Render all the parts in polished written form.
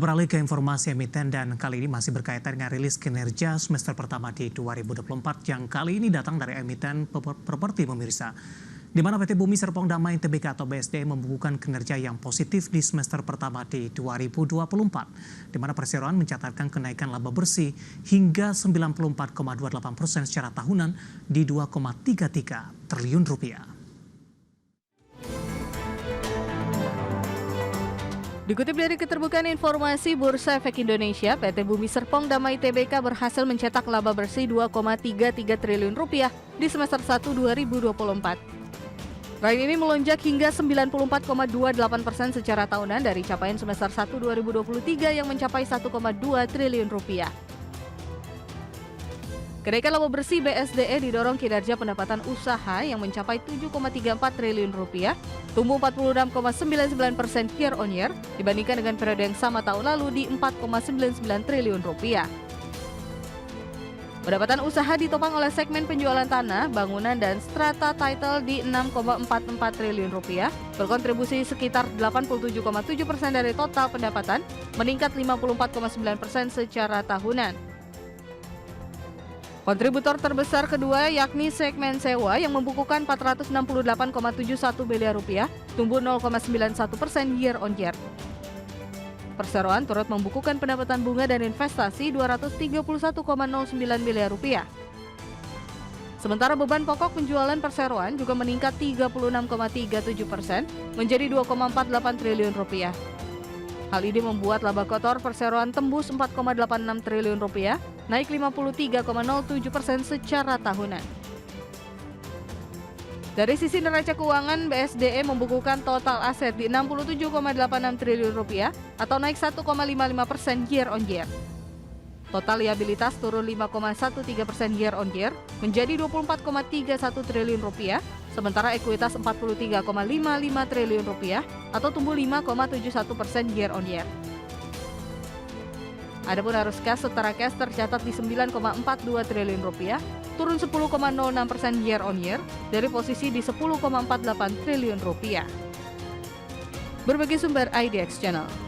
beralih ke informasi emiten dan kali ini masih berkaitan dengan rilis kinerja semester pertama di 2024 yang kali ini datang dari emiten properti pemirsa. Di mana PT Bumi Serpong Damai Tbk atau BSD membukukan kinerja yang positif di semester pertama di 2024. Di mana perseroan mencatatkan kenaikan laba bersih hingga 94,28% secara tahunan di 2,33 triliun rupiah. Dikutip dari Keterbukaan Informasi Bursa Efek Indonesia, PT Bumi Serpong Damai Tbk berhasil mencetak laba bersih 2,33 triliun rupiah di semester 1 2024. Raihan ini melonjak hingga 94,28% secara tahunan dari capaian semester 1 2023 yang mencapai 1,2 triliun rupiah. Kenaikan laba bersih BSDE didorong kinerja pendapatan usaha yang mencapai 7,34 triliun rupiah, tumbuh 46,99% year on year dibandingkan dengan periode yang sama tahun lalu di 4,99 triliun rupiah. Pendapatan usaha ditopang oleh segmen penjualan tanah, bangunan, dan strata title di 6,44 triliun rupiah, berkontribusi sekitar 87,7% dari total pendapatan, meningkat 54,9% secara tahunan. Kontributor terbesar kedua yakni segmen sewa yang membukukan 468,71 miliar rupiah, tumbuh 0,91% year on year. Perseroan turut membukukan pendapatan bunga dan investasi 231,09 miliar rupiah. Sementara beban pokok penjualan perseroan juga meningkat 36,37% menjadi 2,48 triliun rupiah. Hal ini membuat laba kotor perseroan tembus 4,86 triliun rupiah, naik 53,07% secara tahunan. Dari sisi neraca keuangan, BSDE membukukan total aset di 67,86 triliun rupiah atau naik 1,55% year on year. Total liabilitas turun 5,13% year on year menjadi 24,31 triliun rupiah, sementara ekuitas 43,55 triliun rupiah atau tumbuh 5,71% year on year. Adapun arus kas setara cash tercatat di 9,42 triliun rupiah, turun 10,06% year on year dari posisi di 10,48 triliun rupiah. Berbagai sumber IDX Channel.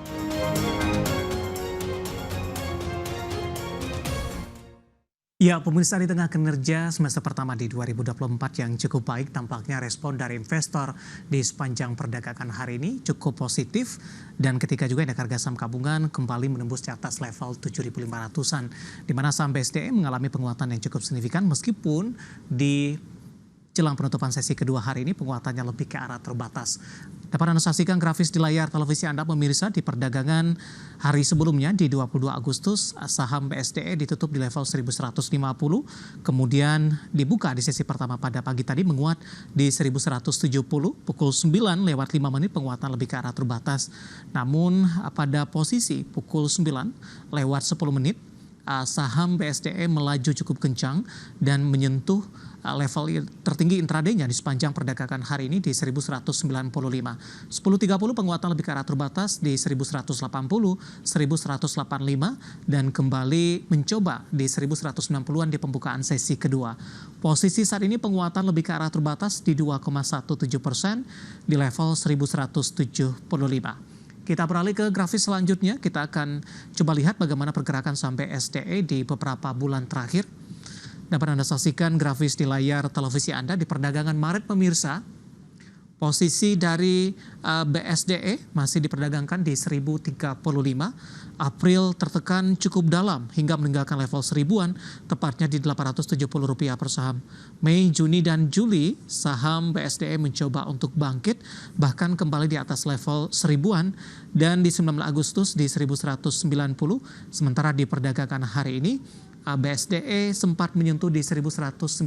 Ya, pemirsa, di tengah kinerja semester pertama di 2024 yang cukup baik, tampaknya respon dari investor di sepanjang perdagangan hari ini cukup positif, dan ketika juga indeks harga saham gabungan kembali menembus di atas level 7.500-an, di mana saham BSDE mengalami penguatan yang cukup signifikan meskipun di jelang penutupan sesi kedua hari ini penguatannya lebih ke arah terbatas. Dapat Anda saksikan grafis di layar televisi Anda pemirsa. Di perdagangan hari sebelumnya di 22 Agustus saham BSDE ditutup di level 1150, kemudian dibuka di sesi pertama pada pagi tadi menguat di 1170, pukul 9 lewat 5 menit penguatan lebih ke arah terbatas. Namun pada posisi pukul 9 lewat 10 menit saham BSDE melaju cukup kencang dan menyentuh level tertinggi intraday-nya di sepanjang perdagangan hari ini di 1195. 10.30 penguatan lebih ke arah terbatas di 1180, 1185 dan kembali mencoba di 1190-an di pembukaan sesi kedua. Posisi saat ini penguatan lebih ke arah terbatas di 2,17% di level 1175. Kita beralih ke grafis selanjutnya, kita akan coba lihat bagaimana pergerakan saham BSDE di beberapa bulan terakhir. Dapat Anda saksikan grafis di layar televisi Anda di perdagangan Maret pemirsa. Posisi dari BSDE masih diperdagangkan di 1035. April tertekan cukup dalam hingga meninggalkan level 1000-an, tepatnya di Rp870 per saham. Mei, Juni, dan Juli saham BSDE mencoba untuk bangkit, bahkan kembali di atas level 1000-an, dan di 19 Agustus di 1190, sementara di perdagangan hari ini BSDE sempat menyentuh di 1195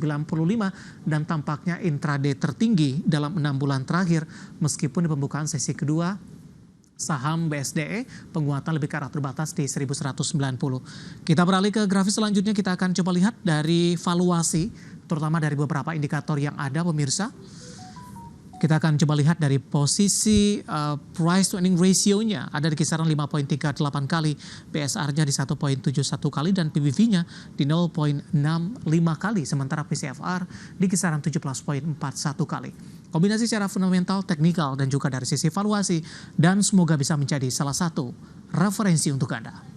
dan tampaknya intraday tertinggi dalam 6 bulan terakhir, meskipun di pembukaan sesi kedua saham BSDE penguatan lebih ke arah terbatas di 1190. Kita beralih ke grafis selanjutnya, kita akan coba lihat dari valuasi, terutama dari beberapa indikator yang ada pemirsa. Kita akan coba lihat dari posisi price to earning ratio-nya ada di kisaran 5,38 kali, PSR-nya di 1,71 kali, dan PBV-nya di 0,65 kali, sementara PCFR di kisaran 17,41 kali. Kombinasi secara fundamental, teknikal, dan juga dari sisi valuasi, dan semoga bisa menjadi salah satu referensi untuk Anda.